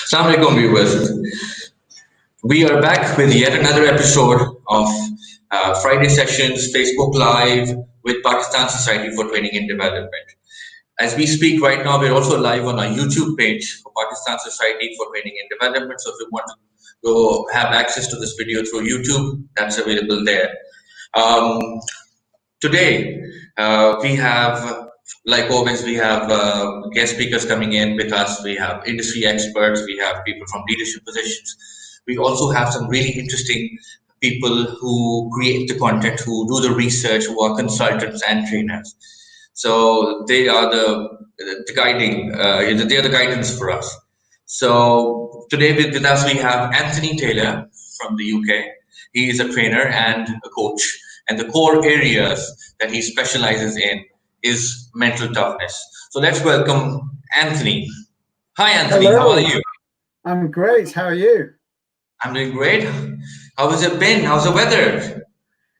Assalamu alaikum viewers. We are back with yet another episode of Friday Sessions Facebook Live with Pakistan Society for Training and Development. As we speak right now, we're also live on our YouTube page for Pakistan Society for Training and Development. So if you want to go have access to this video through YouTube, that's available there. Today, we have, like always, we have guest speakers coming in with us. We have industry experts. We have people from leadership positions. We also have some really interesting people who create the content, who do the research, who are consultants and trainers. So they are the guiding, they are the guidance for us. So today with us we have Anthony Taylor from the UK. He is a trainer and a coach, and the core areas that he specializes in is mental toughness. So let's welcome Anthony. Hi Anthony, Hello. How are you? I'm great, how are you? I'm doing great. How has it been? How's the weather?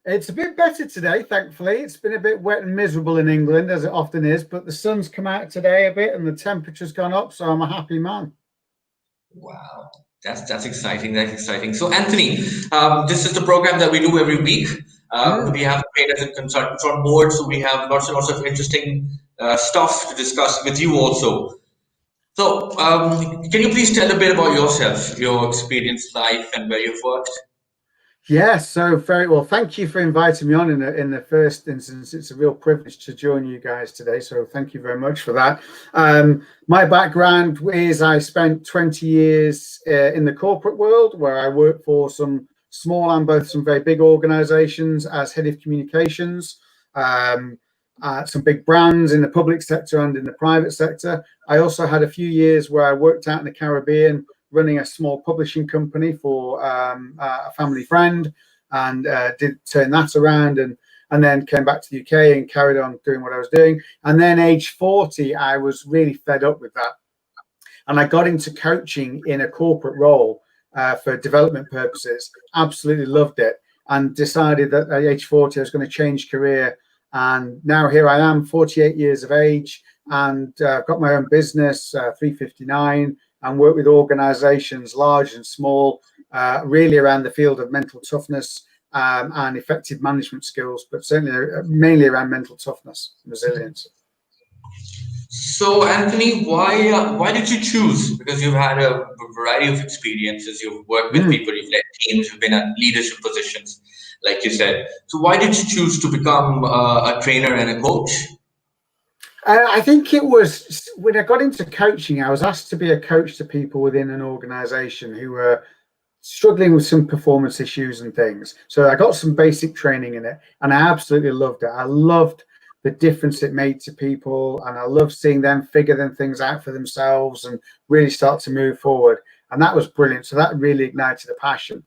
It's a bit better today, thankfully. It's been a bit wet and miserable in England, as it often is, but the sun's come out today a bit and the temperature's gone up, so I'm a happy man. Wow, that's exciting. That's exciting. So Anthony, this is the program that we do every week. We have trainers and consultants on board, so we have lots and lots of interesting stuff to discuss with you also. So can you please tell a bit about yourself, your experience, life, and where you've worked? Yes, so very well. Thank you for inviting me on in the first instance. It's a real privilege to join you guys today, so thank you very much for that. My background is I spent 20 years in the corporate world, where I worked for some small and both some very big organizations as head of communications, some big brands in the public sector and in the private sector. I also had a few years where I worked out in the Caribbean, running a small publishing company for a family friend, and did turn that around, and then came back to the UK and carried on doing what I was doing. And then age 40, I was really fed up with that. And I got into coaching in a corporate role for development purposes. Absolutely loved it, and decided that at age 40, I was going to change career. And now here I am, 48 years of age, and I've got my own business, 359, and work with organizations large and small, really around the field of mental toughness and effective management skills, but certainly mainly around mental toughness and resilience. So Anthony, why did you choose? Because you've had a variety of experiences. You've worked with people, you've led teams, you've been at leadership positions, like you said. So why did you choose to become a trainer and a coach? I think it was when I got into coaching, I was asked to be a coach to people within an organization who were struggling with some performance issues and things. So I got some basic training in it, and I absolutely loved it. I loved the difference it made to people, and I loved seeing them figure them things out for themselves and really start to move forward. And that was brilliant. So that really ignited a passion.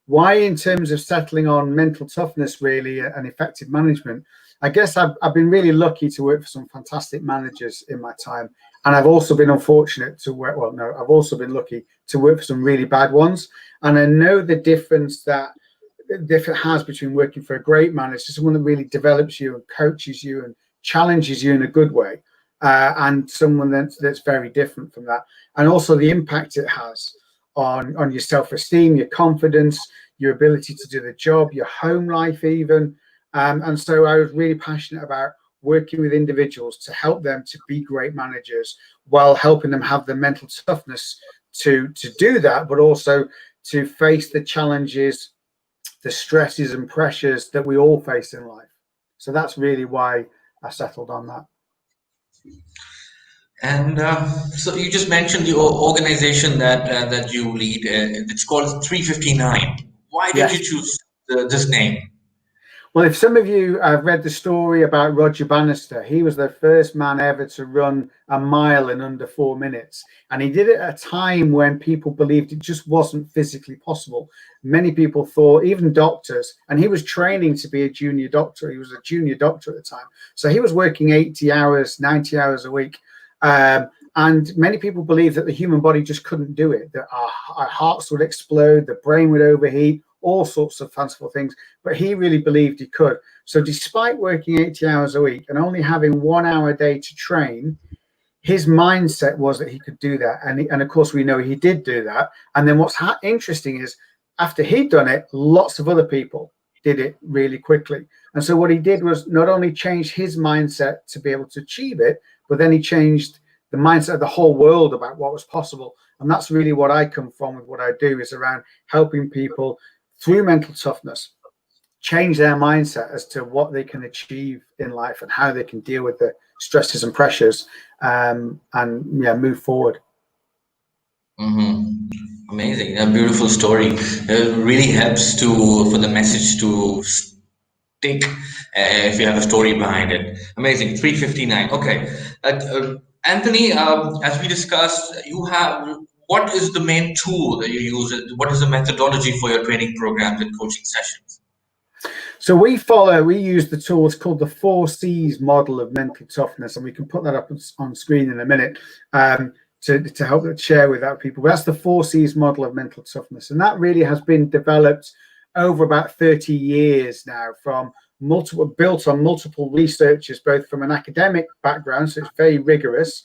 Why, in terms of settling on mental toughness, really, and effective management, I guess I've been really lucky to work for some fantastic managers in my time. And I've also been unfortunate to work, well, no, I've also been lucky to work for some really bad ones. And I know the difference that it has between working for a great manager, someone that really develops you and coaches you and challenges you in a good way, and someone that's very different from that. And also the impact it has on your self-esteem, your confidence, your ability to do the job, your home life even. And so I was really passionate about working with individuals to help them to be great managers, while helping them have the mental toughness to do that, but also to face the challenges, the stresses and pressures that we all face in life. So that's really why I settled on that. And so you just mentioned the organization that you lead. It's called 359. Why did you choose this name? Well, if some of you have read the story about Roger Bannister, he was the first man ever to run a mile in under 4 minutes. And he did it at a time when people believed it just wasn't physically possible. Many people thought, even doctors, and he was training to be a junior doctor. He was a junior doctor at the time. So he was working 80 hours, 90 hours a week. And many people believed that the human body just couldn't do it, that our hearts would explode, the brain would overheat, all sorts of fanciful things, but he really believed he could. So despite working 80 hours a week and only having 1 hour a day to train, his mindset was that he could do that. And of course, we know he did do that. And then what's interesting is after he'd done it, lots of other people did it really quickly. And so what he did was not only change his mindset to be able to achieve it, but then he changed the mindset of the whole world about what was possible. And that's really what I come from with what I do, is around helping people through mental toughness change their mindset as to what they can achieve in life and how they can deal with the stresses and pressures, and move forward. Mm-hmm. Amazing, a beautiful story. It really helps for the message to stick if you have a story behind it. Amazing. 359. Okay, Anthony. As we discussed, what is the main tool that you use? What is the methodology for your training programs and coaching sessions? So we use the tool. It's called the 4Cs model of mental toughness, and we can put that up on screen in a minute to help share with our people. But that's the 4Cs model of mental toughness, and that really has been developed over about 30 years now, built on multiple researchers, both from an academic background, so it's very rigorous,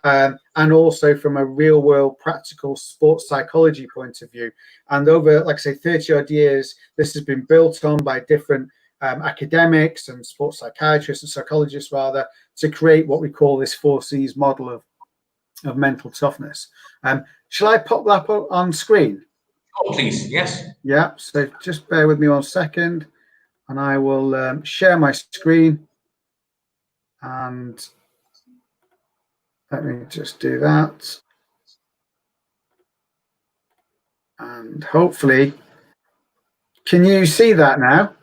and also from a real world practical sports psychology point of view. And over, like I say, 30 odd years, this has been built on by different academics and sports psychiatrists and psychologists rather, to create what we call this 4Cs model of mental toughness. Shall I pop that up on screen? Oh, please, yes. Yeah, so just bear with me 1 second and I will share my screen, and let me just do that. And hopefully, can you see that now?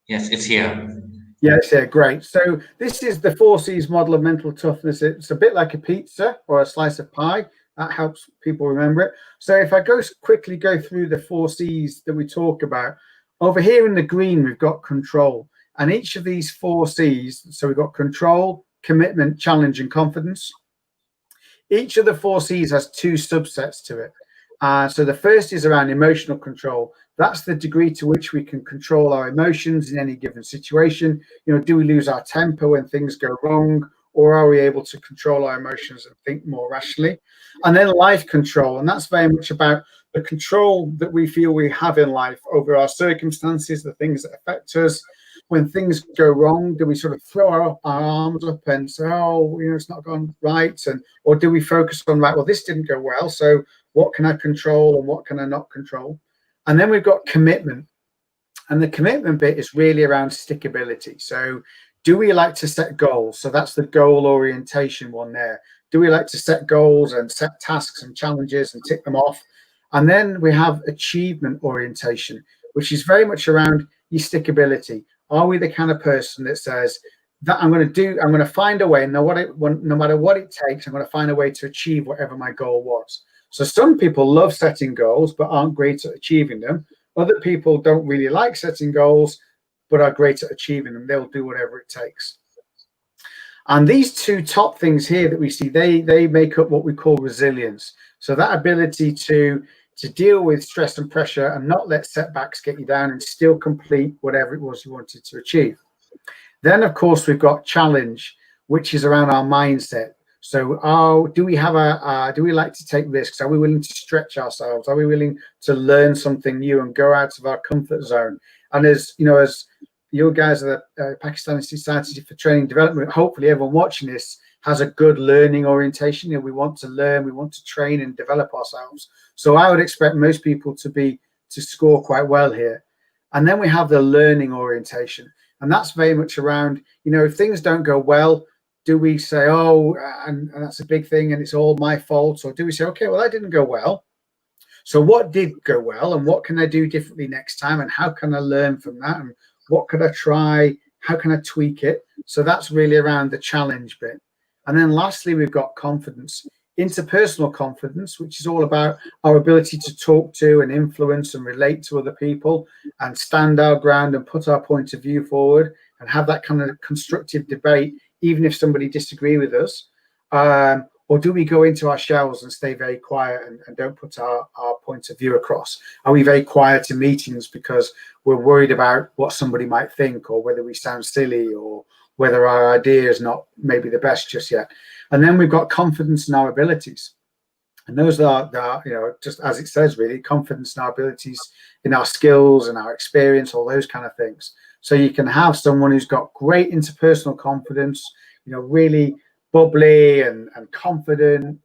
Yes, it's here. Yes, yeah, great. So this is the 4Cs model of mental toughness. It's a bit like a pizza or a slice of pie. That helps people remember it. So if I quickly go through the 4Cs that we talk about, over here in the green, we've got control. And each of these 4Cs, so we've got control, commitment, challenge, and confidence. Each of the 4Cs has 2 subsets to it. So the first is around emotional control. That's the degree to which we can control our emotions in any given situation. Do we lose our temper when things go wrong, or are we able to control our emotions and think more rationally? And then life control, and that's very much about the control that we feel we have in life over our circumstances, the things that affect us. When things go wrong, do we sort of throw our arms up and say, oh, it's not gone right? Or do we focus on, right, well, this didn't go well, so what can I control and what can I not control? And then we've got commitment. And the commitment bit is really around stickability. So do we like to set goals? So that's the goal orientation one there. Do we like to set goals and set tasks and challenges and tick them off? And then we have achievement orientation, which is very much around your stickability. Are we the kind of person that says that I'm going to find a way, no matter what it takes, I'm going to find a way to achieve whatever my goal was. So some people love setting goals, but aren't great at achieving them. Other people don't really like setting goals, but are great at achieving them. They'll do whatever it takes. And these 2 top things here that we see, they make up what we call resilience. So that ability to deal with stress and pressure and not let setbacks get you down and still complete whatever it was you wanted to achieve. Then, of course, we've got challenge, which is around our mindset. So do we like to take risks? Are we willing to stretch ourselves? Are we willing to learn something new and go out of our comfort zone? And as you guys are the Pakistani Society for Training Development, hopefully everyone watching this has a good learning orientation. We want to learn, we want to train and develop ourselves. So I would expect most people to score quite well here. And then we have the learning orientation. And that's very much around, if things don't go well, do we say, oh, and that's a big thing and it's all my fault? Or do we say, okay, well, that didn't go well. So what did go well and what can I do differently next time? And how can I learn from that? And what could I try? How can I tweak it? So that's really around the challenge bit. And then lastly, we've got confidence, interpersonal confidence, which is all about our ability to talk to and influence and relate to other people and stand our ground and put our point of view forward and have that kind of constructive debate, even if somebody disagree with us. Or do we go into our shells and stay very quiet and don't put our point of view across? Are we very quiet in meetings because we're worried about what somebody might think or whether we sound silly or whether our idea is not maybe the best just yet. And then we've got confidence in our abilities. And those are, just as it says, really, confidence in our abilities, in our skills and our experience, all those kind of things. So you can have someone who's got great interpersonal confidence, really bubbly and confident,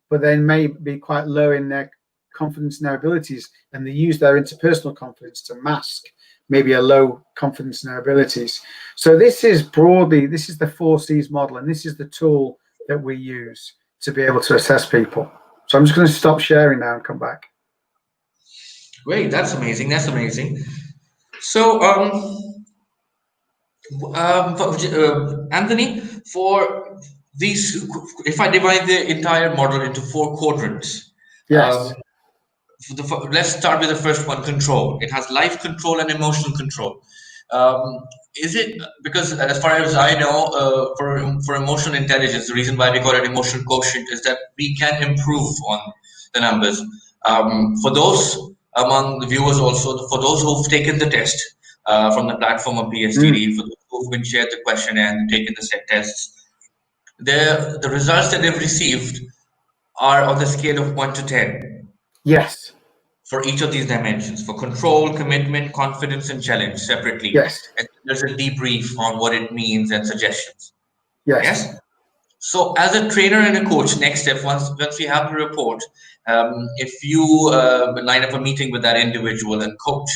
but then may be quite low in their confidence in their abilities, and they use their interpersonal confidence to mask maybe a low confidence in their abilities. So this is the 4Cs model, and this is the tool that we use to be able to assess people. So I'm just going to stop sharing now and come back. Great, that's amazing. That's amazing. So, Anthony, for these, if I divide the entire model into 4 quadrants, Yes. Let's start with the first one, control. It has life control and emotional control. Is it because, as far as I know, for emotional intelligence, the reason why we call it emotional quotient is that we can improve on the numbers. For those among the viewers, also for those who've taken the test from the platform of PSTD, for those who've been shared the questionnaire and taken the set tests, the results that they've received are on the scale of 1 to 10. Yes. For each of these dimensions, for control, commitment, confidence, and challenge separately. Yes. And there's a debrief on what it means and suggestions. Yes. Yes. So as a trainer and a coach, next step, once we have the report, if you line up a meeting with that individual and coach,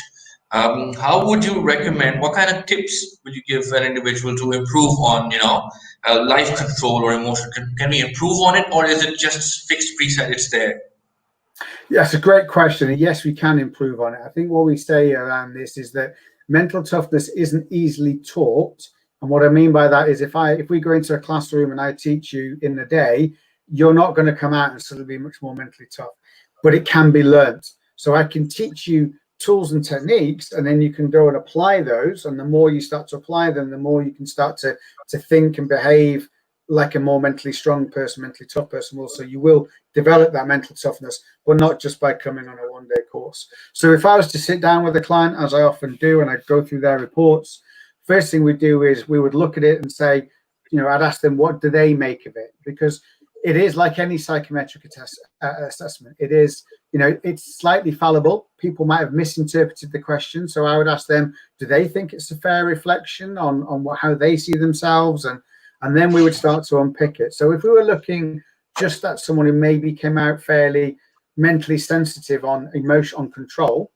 how would you recommend, what kind of tips would you give an individual to improve on, life control or emotion? Can we improve on it, or is it just fixed preset, it's there? Yes, a great question. And yes, we can improve on it. I think what we say around this is that mental toughness isn't easily taught. And what I mean by that is if we go into a classroom and I teach you in a day, you're not going to come out and suddenly be much more mentally tough, but it can be learned. So I can teach you tools and techniques, and then you can go and apply those. And the more you start to apply them, the more you can start to think and behave like a more mentally strong person, mentally tough person. Also, you will develop that mental toughness, but not just by coming on a one-day course. So if I was to sit down with a client, as I often do, and I go through their reports, first thing we do is we would look at it and say, I'd ask them, what do they make of it? Because it is like any psychometric assessment. It is, it's slightly fallible. People might have misinterpreted the question. So I would ask them, do they think it's a fair reflection on how they see themselves? And then we would start to unpick it. So if we were looking just at someone who maybe came out fairly mentally sensitive on emotion, on control,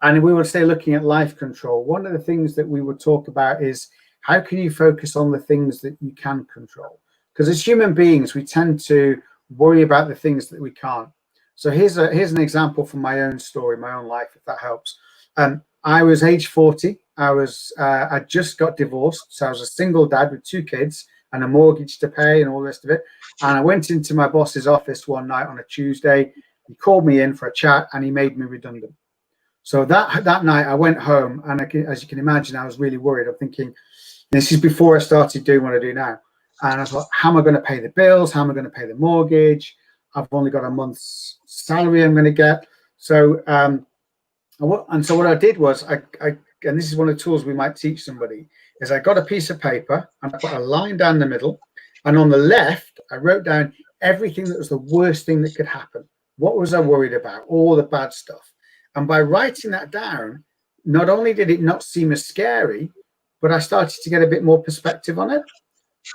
and we would say looking at life control, one of the things that we would talk about is how can you focus on the things that you can control? Because as human beings, we tend to worry about the things that we can't. So here's an example from my own story, my own life, if that helps. I was age 40. I just got divorced. So I was a single dad with 2 kids and a mortgage to pay and all the rest of it. And I went into my boss's office one night on a Tuesday. He called me in for a chat and he made me redundant. So that night I went home, and as you can imagine, I was really worried. I'm thinking, this is before I started doing what I do now. And I thought, how am I going to pay the bills? How am I going to pay the mortgage? I've only got a month's salary I'm going to get. So, so what I did was, and this is one of the tools we might teach somebody, is I got a piece of paper and I put a line down the middle. And on the left, I wrote down everything that was the worst thing that could happen. What was I worried about? All the bad stuff. And by writing that down, not only did it not seem as scary, but I started to get a bit more perspective on it.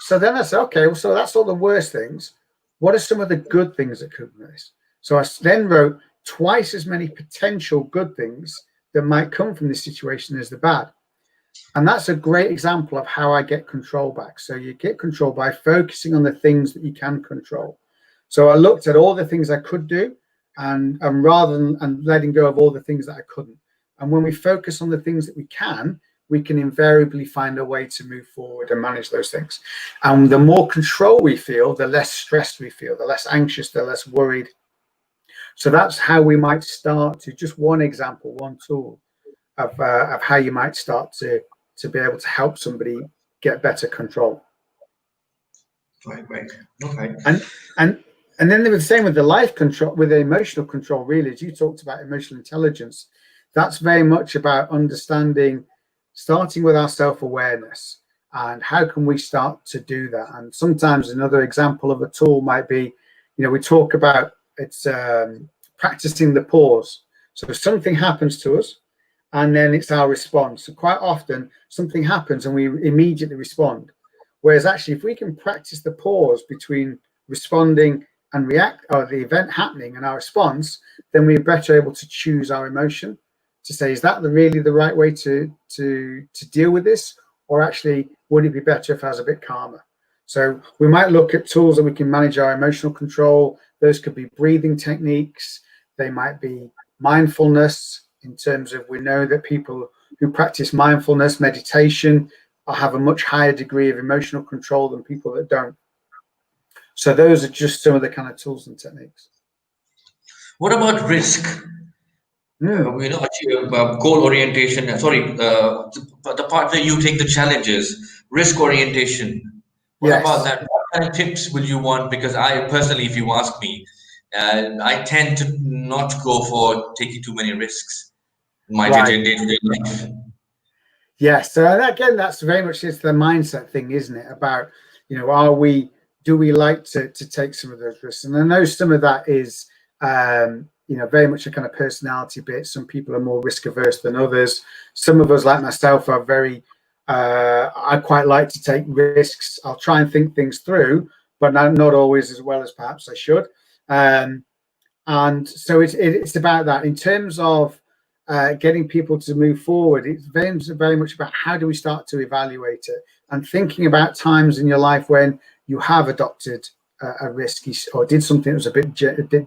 So then I said, okay, well, so that's all the worst things. What are some of the good things that could be this? So I then wrote twice as many potential good things that might come from this situation as the bad. And that's a great example of how I get control back. So you get control by focusing on the things that you can control. So I looked at all the things I could do, and rather than letting go of all the things that I couldn't. And when we focus on the things that we can invariably find a way to move forward and manage those things. And the more control we feel, the less stressed we feel, the less anxious, the less worried. So that's how we might start to, just one example, one tool of how you might start to be able to help somebody get better control. Right. Okay. And then they were the same with the life control, with the emotional control, really, as you talked about emotional intelligence. That's very much about understanding, starting with our self-awareness. and how can we start to do that? And sometimes another example of a tool might be, we talk about it's practicing the pause. So if something happens to us, and then it's our response. So quite often something happens and we immediately respond. Whereas actually, if we can practice the pause between responding and react, or the event happening and our response, then we're better able to choose our emotion to say, is that really the right way to deal with this? Or actually, would it be better if I was a bit calmer? So we might look at tools that we can manage our emotional control. Those could be breathing techniques. They might be mindfulness, in terms of, we know that people who practice mindfulness, meditation, have a much higher degree of emotional control than people that don't. So those are just some of the kind of tools and techniques. What about risk? Goal orientation. The part where you take the challenges, risk orientation. What about that? What kind of tips will you want? Because I personally, if you ask me, I tend to not go for taking too many risks in my day-to-day life. Yes. So again, that's very much it's the mindset thing, isn't it? About, do we like to take some of those risks? And I know some of that is, very much a kind of personality bit. Some people are more risk averse than others. Some of us, like myself, are very, I quite like to take risks. I'll try and think things through, but not always as well as perhaps I should. And so it's about that. In terms of getting people to move forward, it's very much about how do we start to evaluate it, and thinking about times in your life when you have adopted a risky or did something that was a bit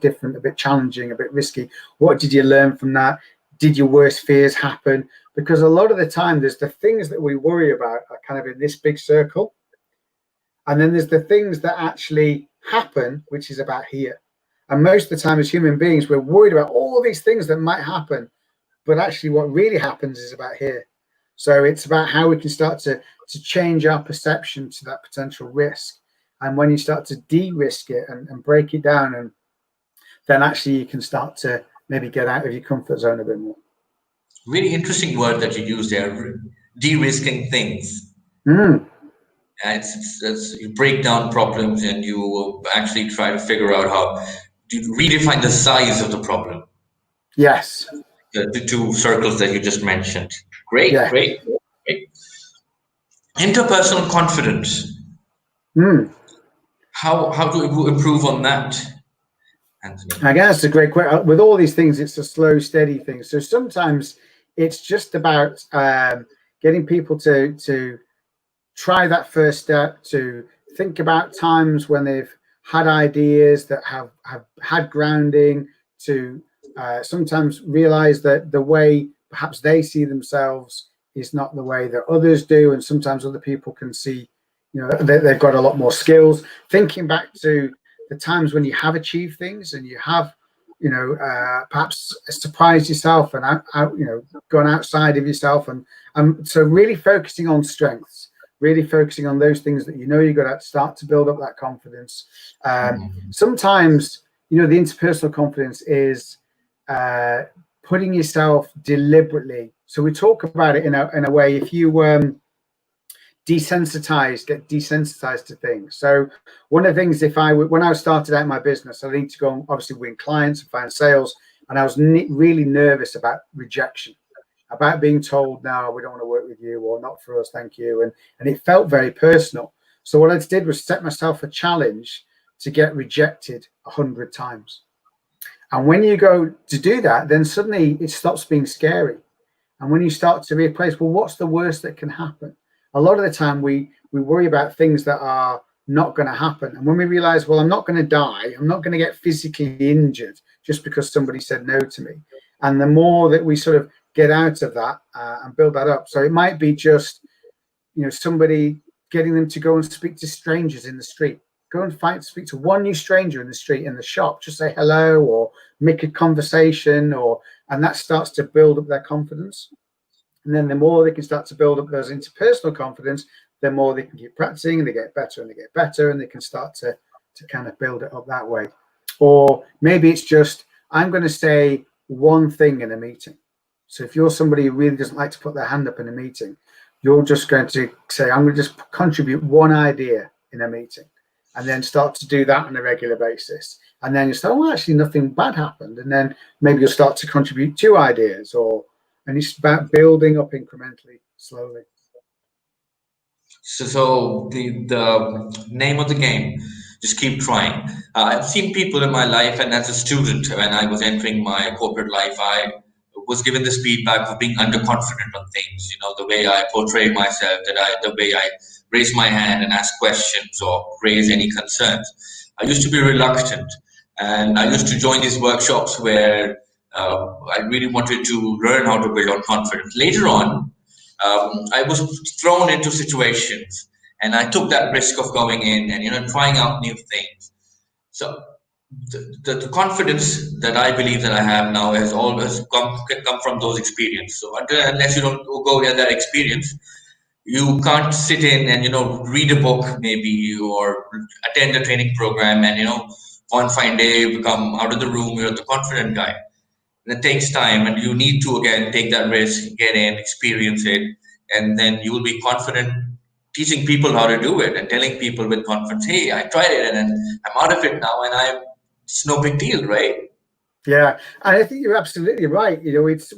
different, a bit challenging, a bit risky. What did you learn from that? Did your worst fears happen? Because a lot of the time, there's the things that we worry about are kind of in this big circle, and then there's the things that actually happen, which is about here. And most of the time, as human beings, we're worried about all these things that might happen, but actually what really happens is about here. So it's about how we can start to change our perception to that potential risk. And when you start to de-risk it and break it down, and then actually you can start to maybe get out of your comfort zone a bit more. Really interesting word that you use there, de-risking things. It's you break down problems and you actually try to figure out how to redefine the size of the problem. Yes. The two circles that you just mentioned. Great. Interpersonal confidence. How to improve on that, Anthony? I guess it's a great question. With all these things, it's a slow, steady thing. So sometimes it's just about getting people to try that first step, to think about times when they've had ideas that have had grounding, to sometimes realize that the way perhaps they see themselves is not the way that others do. And sometimes other people can see, they've got a lot more skills. Thinking back to the times when you have achieved things and you have, perhaps surprised yourself and gone outside of yourself. And so really focusing on strengths, really focusing on those things that you've got to start to build up that confidence. Sometimes, the interpersonal confidence is putting yourself deliberately. So we talk about it in a way, if you get desensitized to things. So one of the things, when I started out my business, I need to go and obviously win clients and find sales, and I was really nervous about rejection, about being told, no, we don't want to work with you, or not for us, thank you. And it felt very personal. So what I did was set myself a challenge to get rejected 100 times. And when you go to do that, then suddenly it stops being scary. And when you start to replace, well, what's the worst that can happen? A lot of the time we worry about things that are not going to happen. And when we realize, well, I'm not going to die, I'm not going to get physically injured just because somebody said no to me. And the more that we sort of get out of that and build that up. So it might be just, somebody getting them to go and speak to strangers in the street. Go and speak to one new stranger in the street, in the shop, just say hello or make a conversation, and that starts to build up their confidence. And then the more they can start to build up those interpersonal confidence, the more they can keep practicing, and they get better and they get better, and they can start to kind of build it up that way. Or maybe it's just, I'm going to say one thing in a meeting. So if you're somebody who really doesn't like to put their hand up in a meeting, you're just going to say, I'm going to just contribute one idea in a meeting, and then start to do that on a regular basis. And then you start, well, actually nothing bad happened. And then maybe you'll start to contribute two ideas, and it's about building up incrementally, slowly. So the name of the game, just keep trying. I've seen people in my life, and as a student, when I was entering my corporate life, I was given this feedback of being underconfident on things. You know, the way I portray myself, the way I raise my hand and ask questions or raise any concerns. I used to be reluctant, and I used to join these workshops where I really wanted to learn how to build on confidence. Later on, I was thrown into situations, and I took that risk of going in and trying out new things. So the confidence that I believe that I have now has always come from those experiences. So unless you don't go get that experience, you can't sit in and read a book maybe or attend a training program and one fine day become out of the room. You're the confident guy. And it takes time, and you need to again take that risk, get in, experience it, and then you will be confident teaching people how to do it and telling people with confidence, hey, I tried it and I'm out of it now, and it's no big deal, right? Yeah, and I think you're absolutely right. It's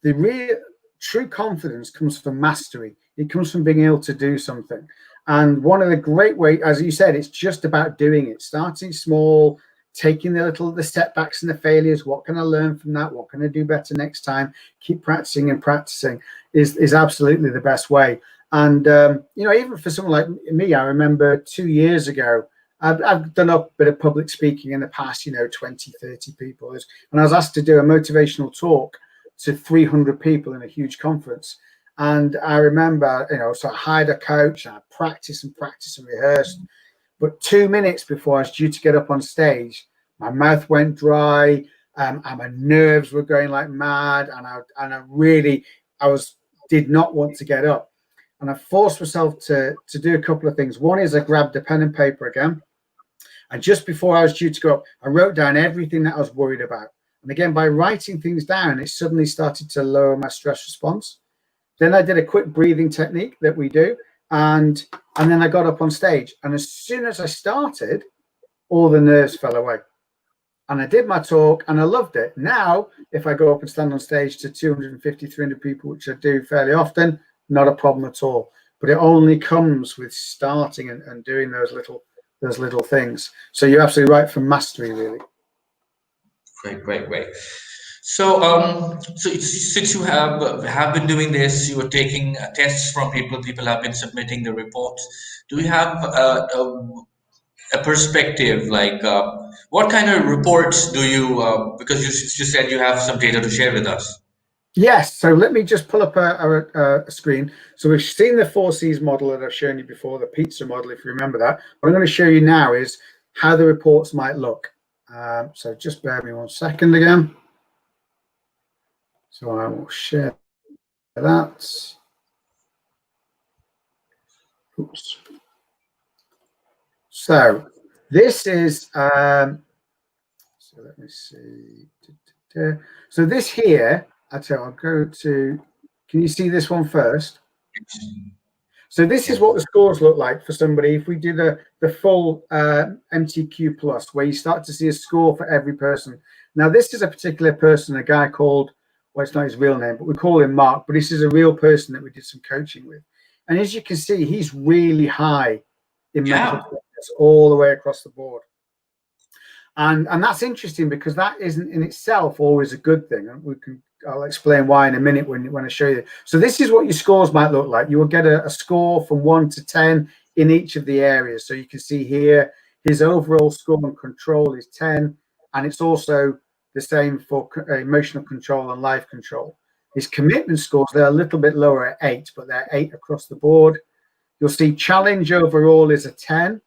the real true confidence comes from mastery. It comes from being able to do something. And one of the great ways, as you said, it's just about doing it, starting small, taking the setbacks and the failures. What can I learn from that? What can I do better next time? Keep practicing and practicing is absolutely the best way. And even for someone like me, I remember 2 years ago, I've done a bit of public speaking in the past, 20, 30 people. And I was asked to do a motivational talk to 300 people in a huge conference. And I remember, so I hired a coach, and I practiced and rehearsed. But 2 minutes before I was due to get up on stage, my mouth went dry, and my nerves were going like mad, and I did not want to get up. And I forced myself to do a couple of things. One is I grabbed a pen and paper again. And just before I was due to go up, I wrote down everything that I was worried about. And again, by writing things down, it suddenly started to lower my stress response. Then I did a quick breathing technique that we do. And then I got up on stage. And as soon as I started, all the nerves fell away. And I did my talk, and I loved it. Now, if I go up and stand on stage to 250, 300 people, which I do fairly often, not a problem at all. But it only comes with starting and doing those little things. So you're absolutely right, from mastery, really. Great. So since you have been doing this, you are taking tests from people. People have been submitting the reports. Do you have a perspective, like what kind of reports do you? Because you said you have some data to share with us. Yes, so let me just pull up a screen. So we've seen the 4Cs model that I've shown you before, the pizza model, if you remember that. What I'm going to show you now is how the reports might look. So just bear me 1 second again. So I will share that. Oops. So this is, so let me see. So this here, I'll go to, can you see this one first? So this is what the scores look like for somebody. If we do the full MTQ plus, where you start to see a score for every person. Now, this is a particular person, a guy called, well, it's not his real name, but we call him Mark, but this is a real person that we did some coaching with. And as you can see, he's really high in mental toughness all the way across the board. And that's interesting, because that isn't in itself always a good thing. And I'll explain why in a minute when I show you. So this is what your scores might look like. You will get a score from 1 to 10 in each of the areas. So you can see here, his overall score on control is 10. And it's also the same for emotional control and life control. His commitment scores, they're a little bit lower at 8, but they're 8 across the board. You'll see challenge overall is a 10,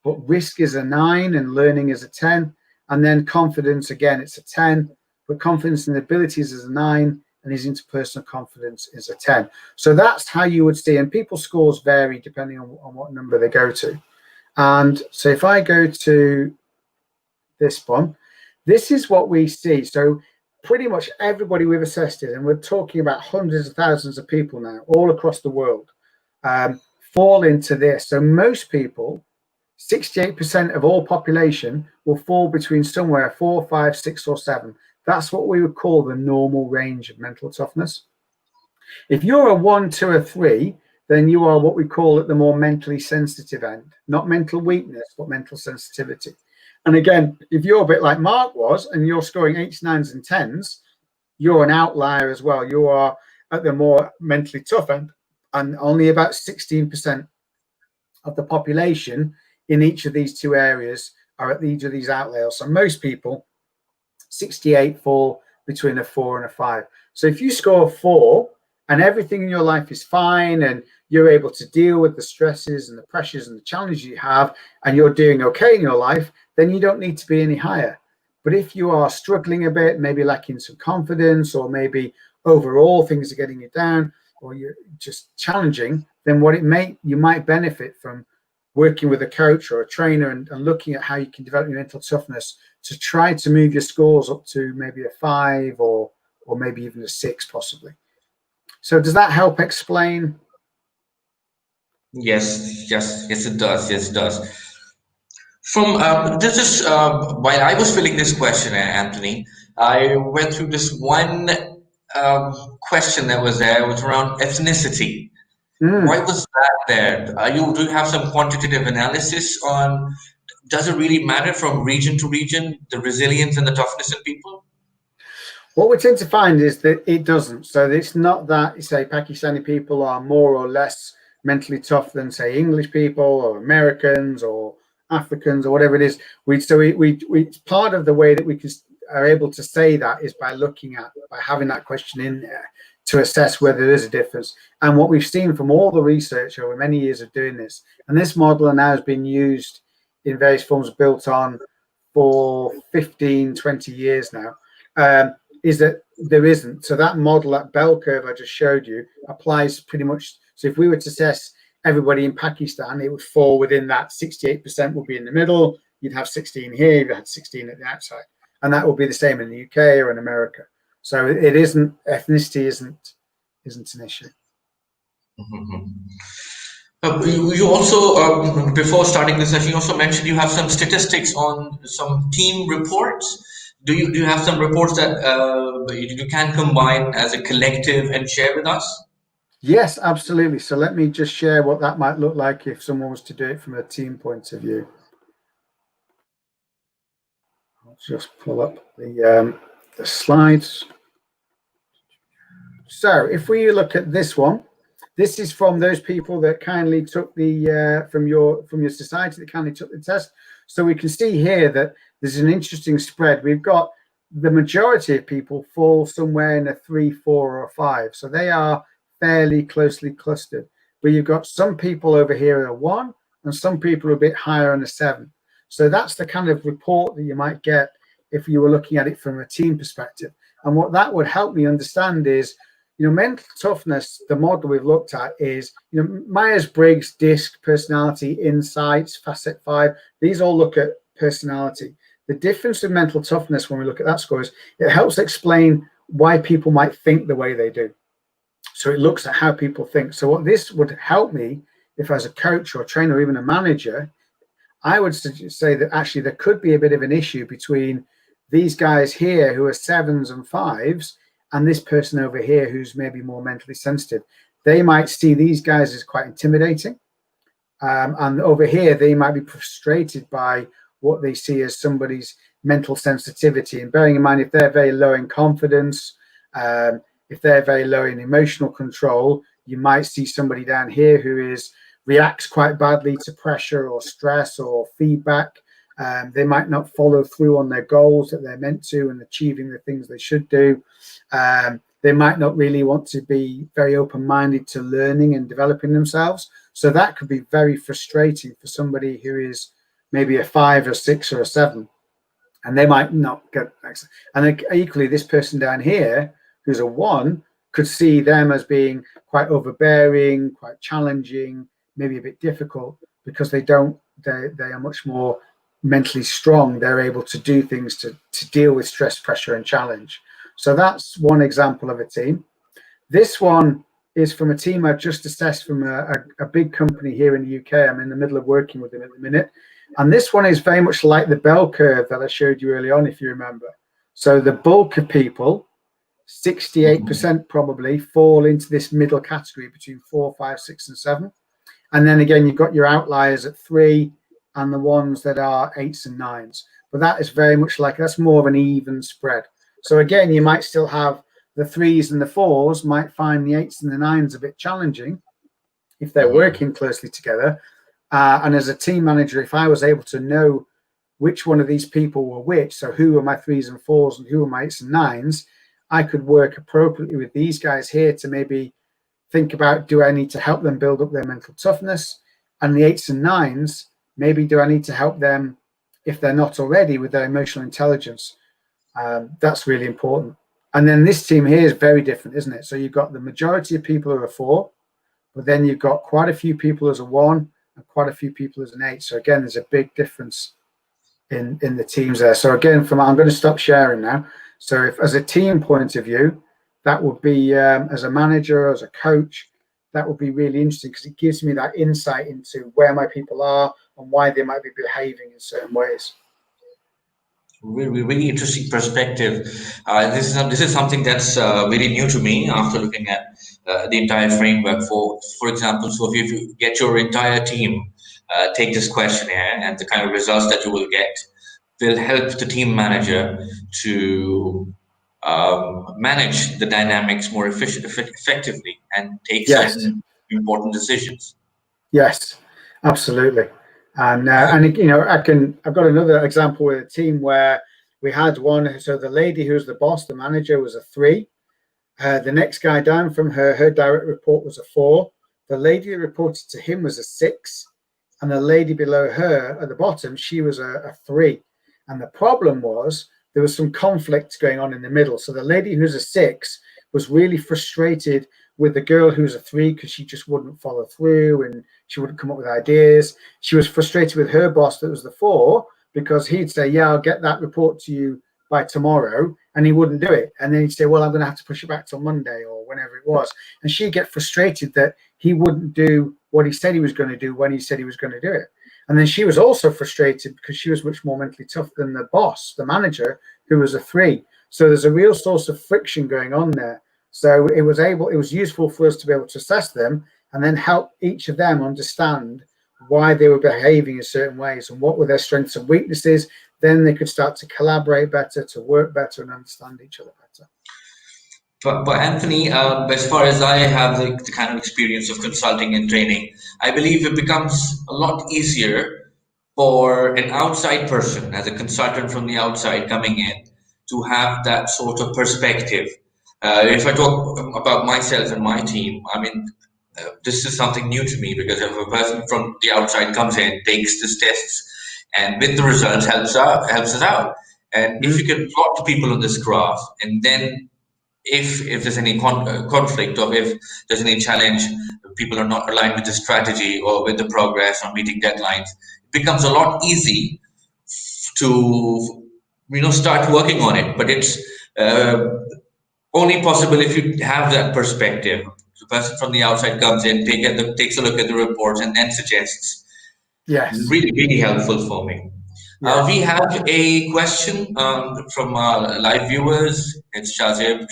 but risk is a 9 and learning is a 10. And then confidence, again, it's a 10, but confidence and abilities is a 9, and his interpersonal confidence is a 10. So that's how you would see, and people's scores vary depending on what number they go to. And so if I go to this one, this is what we see. So pretty much everybody we've assessed it, and we're talking about hundreds of thousands of people now all across the world. fall into this. So most people, 68% of all population will fall between somewhere 4, 5, 6, or 7. That's what we would call the normal range of mental toughness. If you're a 1, 2, or 3, then you are what we call at the more mentally sensitive end. Not mental weakness, but mental sensitivity. And again, if you're a bit like Mark was, and you're scoring 8s, 9s, and 10s, you're an outlier as well. You are at the more mentally tough end, and only about 16% of the population in each of these two areas are at each of these outliers. So most people, 68, fall between a 4 and a 5. So if you score a 4 and everything in your life is fine and you're able to deal with the stresses and the pressures and the challenges you have, and you're doing okay in your life, then you don't need to be any higher. But if you are struggling a bit, maybe lacking some confidence, or maybe overall things are getting you down, or you're just challenging, then you might benefit from working with a coach or a trainer and looking at how you can develop your mental toughness to try to move your scores up to maybe a 5 or maybe even a 6 possibly. So does that help explain? Yes, it does. Yes, it does. From while I was filling this question, Anthony, I went through this one question that was there. It was around ethnicity. Why was that there? Do you have some quantitative analysis on? Does it really matter from region to region, the resilience and the toughness in people? What we tend to find is that it doesn't. So it's not that, say, Pakistani people are more or less mentally tough than, say, English people or Americans or Africans or whatever it is. It's part of the way that we are able to say that is by having that question in there to assess whether there is a difference. And what we've seen from all the research over many years of doing this, and this model now has been used in various forms, built on for 15, 20 years now, is that there isn't. So that model, that bell curve I just showed you, applies pretty much. So if we were to assess everybody in Pakistan, it would fall within that 68% would be in the middle. You'd have 16 here, you'd have 16 at the outside. And that would be the same in the UK or in America. So it isn't, ethnicity isn't an issue. Mm-hmm. You also, before starting this session, you also mentioned you have some statistics on some team reports. Do you have some reports that you can combine as a collective and share with us? Yes, absolutely. So let me just share what that might look like if someone was to do it from a team point of view. I'll just pull up the slides. So if we look at this one, this is from those people that kindly took the from your society that kindly took the test. So we can see here that there's an interesting spread. We've got the majority of people fall somewhere in a 3, 4, or 5. So they are fairly closely clustered. But you've got some people over here at a 1, and some people are a bit higher on a 7. So that's the kind of report that you might get if you were looking at it from a team perspective. And what that would help me understand is, mental toughness, the model we've looked at is, Myers-Briggs, DISC, personality, insights, facet 5. These all look at personality. The difference with mental toughness when we look at that score is it helps explain why people might think the way they do. So it looks at how people think. So what this would help me, if as a coach or a trainer or even a manager, I would say that actually there could be a bit of an issue between these guys here who are 7s and 5s and this person over here who's maybe more mentally sensitive. They might see these guys as quite intimidating. And over here, they might be frustrated by what they see as somebody's mental sensitivity. And bearing in mind, if they're very low in confidence, if they're very low in emotional control, you might see somebody down here who reacts quite badly to pressure or stress or feedback. They might not follow through on their goals that they're meant to and achieving the things they should do. They might not really want to be very open-minded to learning and developing themselves. So that could be very frustrating for somebody who is maybe a 5 or 6 or a 7. And they might not get access. And equally, this person down here, who's a 1, could see them as being quite overbearing, quite challenging, maybe a bit difficult, because they are much more mentally strong. They're able to do things to deal with stress, pressure, and challenge. So that's one example of a team. This one is from a team I've just assessed from a big company here in the UK. I'm in the middle of working with them at the minute. And this one is very much like the bell curve that I showed you early on, if you remember. So the bulk of people, 68% probably, fall into this middle category between 4, 5, 6, and 7. And then again, you've got your outliers at 3 and the ones that are 8s and 9s. But that is very much like, that's more of an even spread. So again, you might still have the 3s and the 4s might find the 8s and the 9s a bit challenging if they're working closely together. And as a team manager, if I was able to know which one of these people were which, so who are my 3s and 4s and who are my 8s and 9s, I could work appropriately with these guys here to maybe think about, do I need to help them build up their mental toughness? And the 8s and 9s, maybe do I need to help them, if they're not already, with their emotional intelligence? That's really important. And then this team here is very different, isn't it? So you've got the majority of people who are 4, but then you've got quite a few people as a 1 and quite a few people as an 8. So again, there's a big difference in the teams there. So again, I'm going to stop sharing now. So if, as a team point of view, that would be, as a manager, as a coach, that would be really interesting because it gives me that insight into where my people are and why they might be behaving in certain ways. Really, really interesting perspective. This is something that's very new to me after looking at the entire framework. For example, so if you get your entire team take this questionnaire, and the kind of results that you will get will help the team manager to manage the dynamics more effectively and take certain important decisions. Yes, absolutely. And you know, I've got another example with a team where we had one. So the lady who's the boss, the manager, was a 3. The next guy down from her direct report was a 4. The lady that reported to him was a 6, and the lady below her at the bottom, she was a 3. And the problem was there was some conflict going on in the middle. So the lady who's a 6 was really frustrated with the girl who's a 3 because she just wouldn't follow through and she wouldn't come up with ideas. She was frustrated with her boss that was the 4 because he'd say, yeah, I'll get that report to you by tomorrow, and he wouldn't do it. And then he'd say, well, I'm going to have to push it back till Monday or whenever it was. And she'd get frustrated that he wouldn't do what he said he was going to do when he said he was going to do it. And then she was also frustrated because she was much more mentally tough than the boss, the manager, who was a 3. So there's a real source of friction going on there. So it was useful for us to be able to assess them and then help each of them understand why they were behaving in certain ways and what were their strengths and weaknesses. Then they could start to collaborate better, to work better and understand each other better. But Anthony, as far as I have the kind of experience of consulting and training, I believe it becomes a lot easier for an outside person, as a consultant from the outside coming in, to have that sort of perspective. If I talk about myself and my team, I mean, this is something new to me because if a person from the outside comes in, takes these tests, and with the results helps us out. And if you can plot the people on this graph, and then if there's any conflict or if there's any challenge, people are not aligned with the strategy or with the progress or meeting deadlines, it becomes a lot easy to start working on it. But it's only possible if you have that perspective. The person from the outside comes in, takes a look at the reports, and then suggests. Yes. Really, really helpful for me. Yeah. We have a question from live viewers. It's Shazib.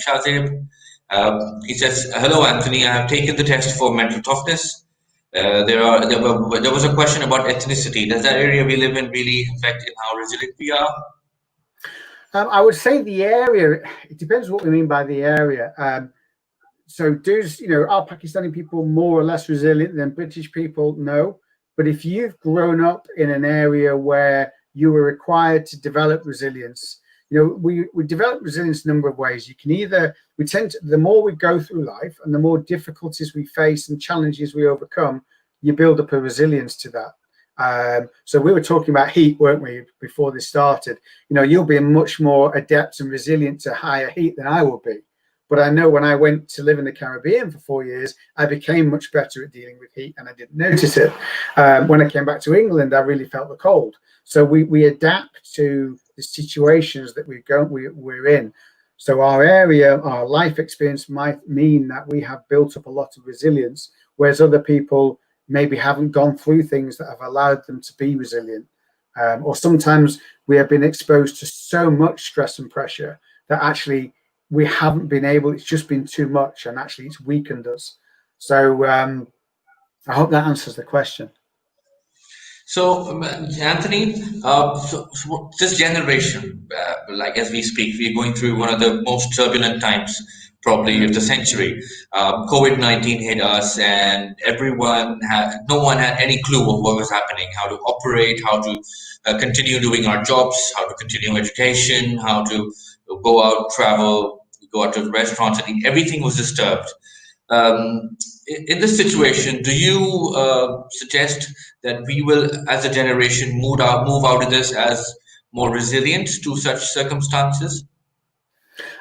He says, "Hello, Anthony. I have taken the test for mental toughness. There was a question about ethnicity. Does that area we live in really affect in how resilient we are?" I would say the area. It depends what we mean by the area. So are Pakistani people more or less resilient than British people? No. But if you've grown up in an area where you were required to develop resilience, we develop resilience a number of ways. The more we go through life and the more difficulties we face and challenges we overcome, you build up a resilience to that. So we were talking about heat, weren't we, before this started? You'll be much more adept and resilient to higher heat than I will be. But I know when I went to live in the Caribbean for 4 years, I became much better at dealing with heat and I didn't notice it. When I came back to England, I really felt the cold. So we adapt to the situations that we're in. So our area, our life experience might mean that we have built up a lot of resilience, whereas other people maybe haven't gone through things that have allowed them to be resilient. Or sometimes we have been exposed to so much stress and pressure that actually we haven't been able, it's just been too much, and actually it's weakened us. So I hope that answers the question. So, Anthony, so this generation, like as we speak, we're going through one of the most turbulent times, probably of the century. COVID-19 hit us, and no one had any clue of what was happening, how to operate, how to continue doing our jobs, how to continue education, how to go out, travel, go out to restaurants. I think everything was disturbed. Um, in this situation, do you suggest that we will, as a generation, move out of this as more resilient to such circumstances?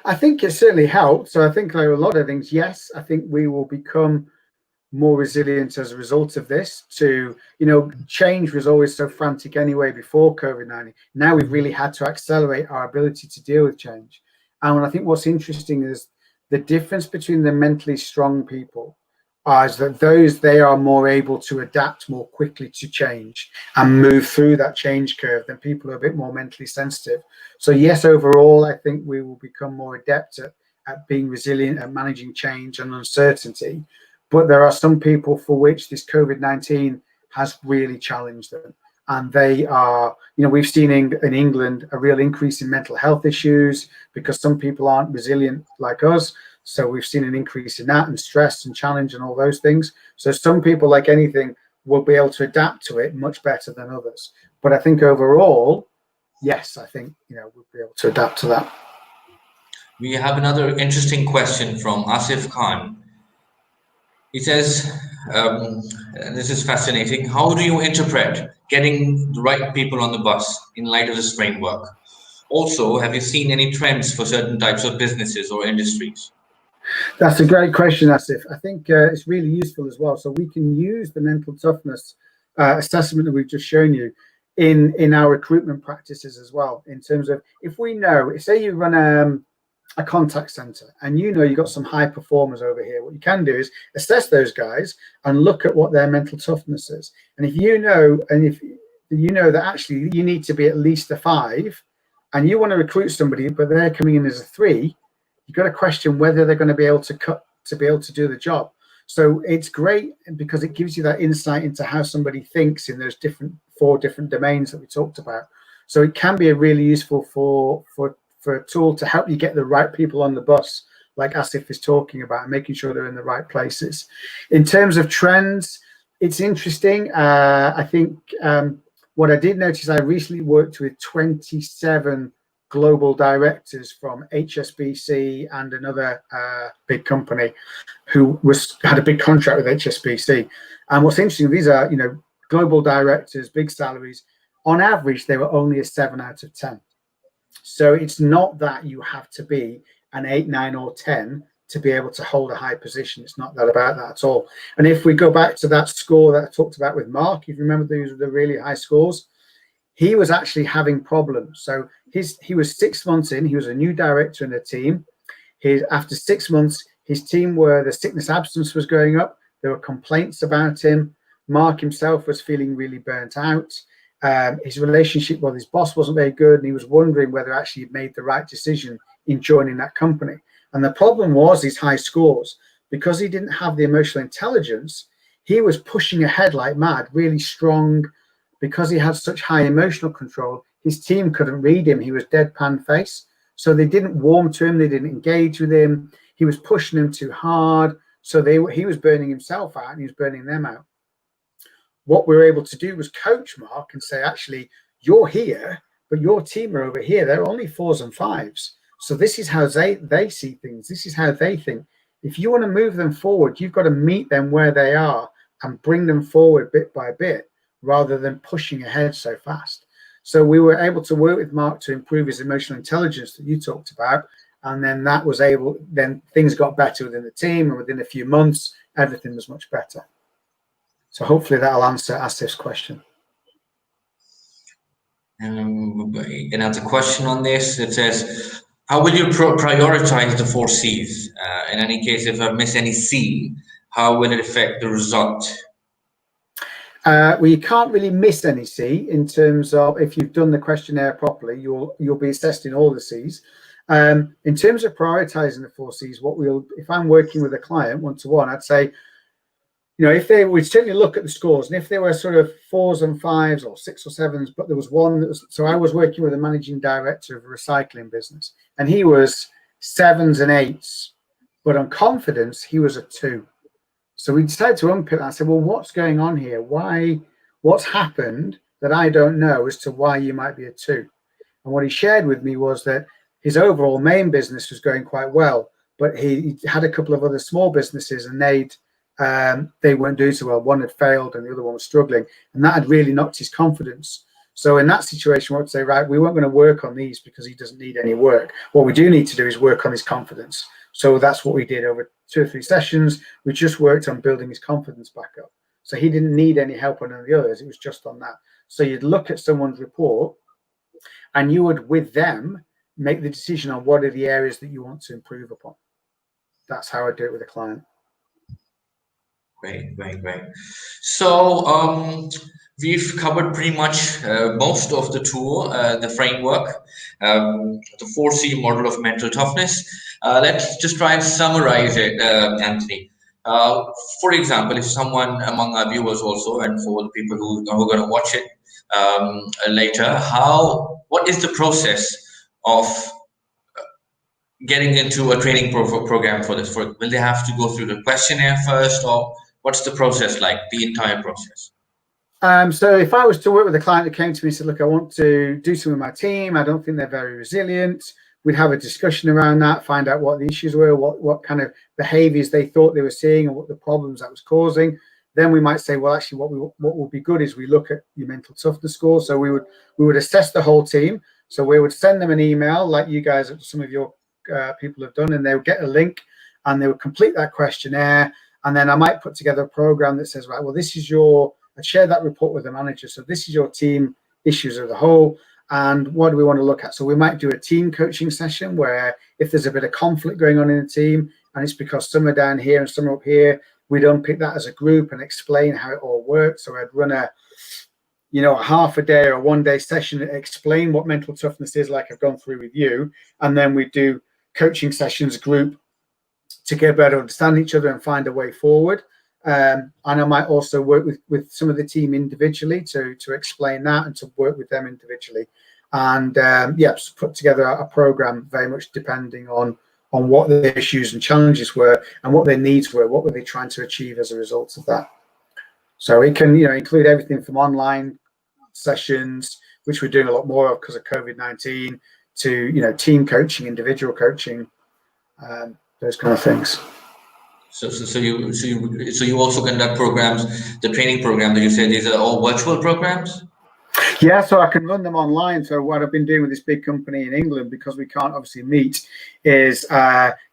I think it certainly helped. So I think like a lot of things, yes, I think we will become more resilient as a result of this. Change was always so frantic anyway before COVID-19. Now we've really had to accelerate our ability to deal with change. And I think what's interesting is the difference between the mentally strong people is that they are more able to adapt more quickly to change and move through that change curve than people who are a bit more mentally sensitive. So yes, overall, I think we will become more adept at being resilient, at managing change and uncertainty. But there are some people for which this COVID-19 has really challenged them. And they are, we've seen in England a real increase in mental health issues because some people aren't resilient like us. So we've seen an increase in that, and stress and challenge and all those things. So some people, like anything, will be able to adapt to it much better than others. But I think overall, yes, I think, we'll be able to adapt to that. We have another interesting question from Asif Khan. He says, and this is fascinating, how do you interpret getting the right people on the bus in light of this framework? Also, have you seen any trends for certain types of businesses or industries? That's a great question, Asif. I think it's really useful as well. So we can use the mental toughness assessment that we've just shown you in our recruitment practices as well, in terms of if we know, say you run a contact center and you've got some high performers over here, what you can do is assess those guys and look at what their mental toughness is. And if you know that actually you need to be at least a 5 and you want to recruit somebody but they're coming in as a 3, you've got to question whether they're going to be able to do the job. So it's great because it gives you that insight into how somebody thinks in those 4 different domains that we talked about. So it can be a really useful for a tool to help you get the right people on the bus, like Asif is talking about, and making sure they're in the right places. In terms of trends, it's interesting. I think what I did notice, I recently worked with 27 global directors from HSBC and another big company who had a big contract with HSBC. And what's interesting, these are global directors, big salaries. On average, they were only a 7 out of 10. So it's not that you have to be an 8, 9, or 10 to be able to hold a high position. It's not that about that at all. And if we go back to that score that I talked about with Mark, if you remember, these were the really high scores. He was actually having problems. So he was 6 months in. He was a new director in the team. After 6 months, his team the sickness absence was going up. There were complaints about him. Mark himself was feeling really burnt out. His relationship with his boss wasn't very good, and he was wondering whether actually he'd made the right decision in joining that company. And the problem was his high scores. Because he didn't have the emotional intelligence, he was pushing ahead like mad, really strong. Because he had such high emotional control, his team couldn't read him. He was deadpan face. So they didn't warm to him. They didn't engage with him. He was pushing them too hard. So he was burning himself out and he was burning them out. What we were able to do was coach Mark and say, actually, you're here, but your team are over here. They're only 4s and 5s. So this is how they see things. This is how they think. If you want to move them forward, you've got to meet them where they are and bring them forward bit by bit, rather than pushing ahead so fast. So we were able to work with Mark to improve his emotional intelligence that you talked about. And then then things got better within the team, and within a few months, everything was much better. So hopefully that'll answer Asif's question. Another question on this, it says, How will you prioritize the four C's? In any case, if I miss any C, how will it affect the result? Well, you can't really miss any C in terms of if you've done the questionnaire properly, you'll be assessed in all the C's. In terms of prioritizing the four C's, if I'm working with a client one-to-one, I'd say, if we'd certainly look at the scores, and if they were sort of 4s and 5s or 6 or 7s, but there was one that was, so I was working with a managing director of a recycling business, and he was 7s and 8s, but on confidence, he was a 2. So we decided to unpick that. I said, well, what's going on here? What's happened that I don't know as to why you might be a 2? And what he shared with me was that his overall main business was going quite well, but he had a couple of other small businesses, and they weren't doing so well. One had failed and the other one was struggling, and that had really knocked his confidence. So in that situation, I would say, right, we weren't going to work on these because he doesn't need any work. What we do need to do is work on his confidence. So that's what we did over 2 or 3 sessions. We just worked on building his confidence back up. So he didn't need any help on any of the others. It was just on that. So you'd look at someone's report and you would, with them, make the decision on what are the areas that you want to improve upon. That's how I do it with a client. Great. So we've covered pretty much most of the tool, the framework, the 4C model of mental toughness. Let's just try and summarize it, Anthony. For example, if someone among our viewers also, and for the people who are going to watch it later, what is the process of getting into a training program for this? Will they have to go through the questionnaire first, or what's the process like, the entire process? So if I was to work with a client that came to me and said, look, I want to do something with my team, I don't think they're very resilient, we'd have a discussion around that, find out what the issues were, what kind of behaviors they thought they were seeing and what the problems that was causing. Then we might say, well, actually, what would be good is we look at your mental toughness score. So we would assess the whole team. So we would send them an email like you guys, some of your people have done, and they would get a link and they would complete that questionnaire. And then I might put together a program that says, right, well, I'd share that report with the manager. So this is your team issues as a whole. And what do we want to look at? So we might do a team coaching session where if there's a bit of conflict going on in the team and it's because some are down here and some are up here, we'd unpick that as a group and explain how it all works. So I'd run a half a day or a 1-day session to explain what mental toughness is, like I've gone through with you. And then we do coaching sessions group to get better understand each other and find a way forward. And I might also work with some of the team individually to explain that and to work with them individually. And put together a program very much depending on what the issues and challenges were and what their needs were, what were they trying to achieve as a result of that. So it can include everything from online sessions, which we're doing a lot more of because of COVID-19, to team coaching, individual coaching, those kind of things. So you also conduct programs, the training program that you said, these are all virtual programs? Yeah, so I can run them online. So what I've been doing with this big company in England, because we can't obviously meet, is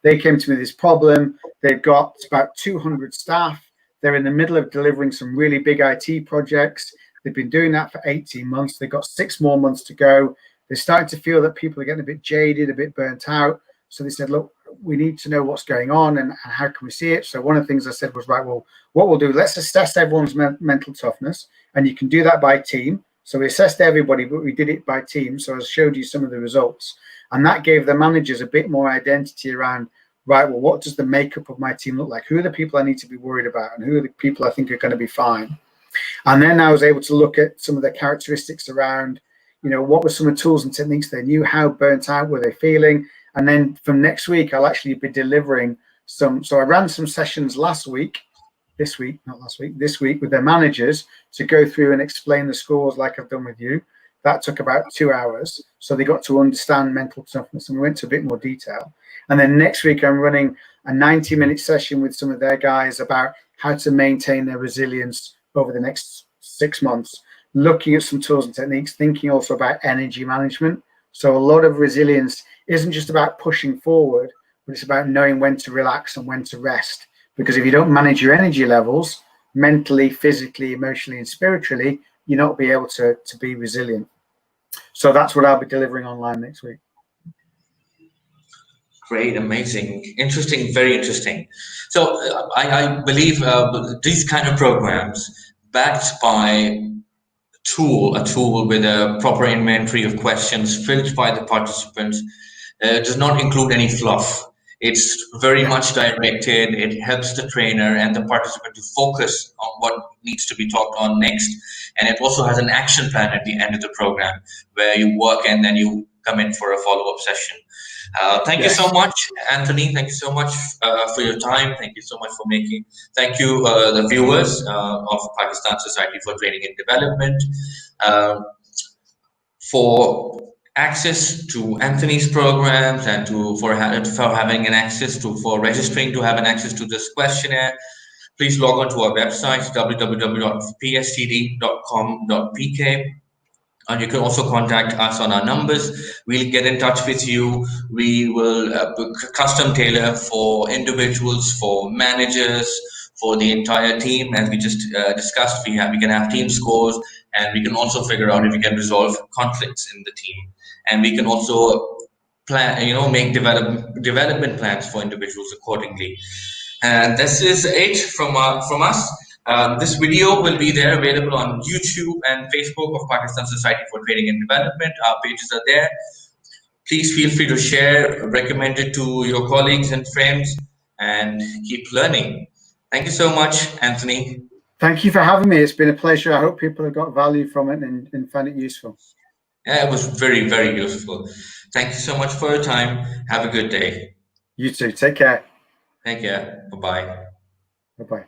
they came to me with this problem. They've got about 200 staff. They're in the middle of delivering some really big IT projects. They've been doing that for 18 months. They've got 6 more months to go. They're starting to feel that people are getting a bit jaded, a bit burnt out. So they said, look, we need to know what's going on and how can we see it. So one of the things I said was, right, well, what we'll do, let's assess everyone's mental toughness. And you can do that by team. So we assessed everybody, but we did it by team. So I showed you some of the results. And that gave the managers a bit more identity around, right, well, what does the makeup of my team look like? Who are the people I need to be worried about? And who are the people I think are going to be fine? And then I was able to look at some of the characteristics around, what were some of the tools and techniques they knew, how burnt out were they feeling? And then from next week, I'll actually be delivering some. So I ran some sessions this week with their managers to go through and explain the scores like I've done with you. That took about 2 hours. So they got to understand mental toughness and we went to a bit more detail. And then next week, I'm running a 90-minute session with some of their guys about how to maintain their resilience over the next 6 months, looking at some tools and techniques, thinking also about energy management. So a lot of resilience isn't just about pushing forward, but it's about knowing when to relax and when to rest. Because if you don't manage your energy levels mentally, physically, emotionally, and spiritually, you're not be able to be resilient. So that's what I'll be delivering online next week. Great, amazing, interesting, very interesting. So I believe these kind of programs backed by a tool with a proper inventory of questions filled by the participants does not include any fluff. It's very Yeah. much directed. It helps the trainer and the participant to focus on what needs to be talked on next. And it also has an action plan at the end of the program where you work and then you come in for a follow-up session. Thank you so Yes. much, Anthony. Thank you so much for your time. Thank you so much for making. Thank you, the viewers of Pakistan Society for Training and Development, for access to Anthony's programs and for having an access to for registering to have an access to this questionnaire. Please log on to our website www.pstd.com.pk. And you can also contact us on our numbers. We'll get in touch with you. We will custom tailor for individuals, for managers, for the entire team. As we just discussed, we can have team scores, and we can also figure out if we can resolve conflicts in the team. And we can also plan, make development plans for individuals accordingly. And this is it from us. This video will be there available on YouTube and Facebook of Pakistan Society for Training and Development. Our pages are there. Please feel free to share, recommend it to your colleagues and friends, and keep learning. Thank you so much, Anthony. Thank you for having me. It's been a pleasure. I hope people have got value from it and find it useful. Yeah, it was very, very useful. Thank you so much for your time. Have a good day. You too. Take care. Take care. Bye-bye. Bye-bye.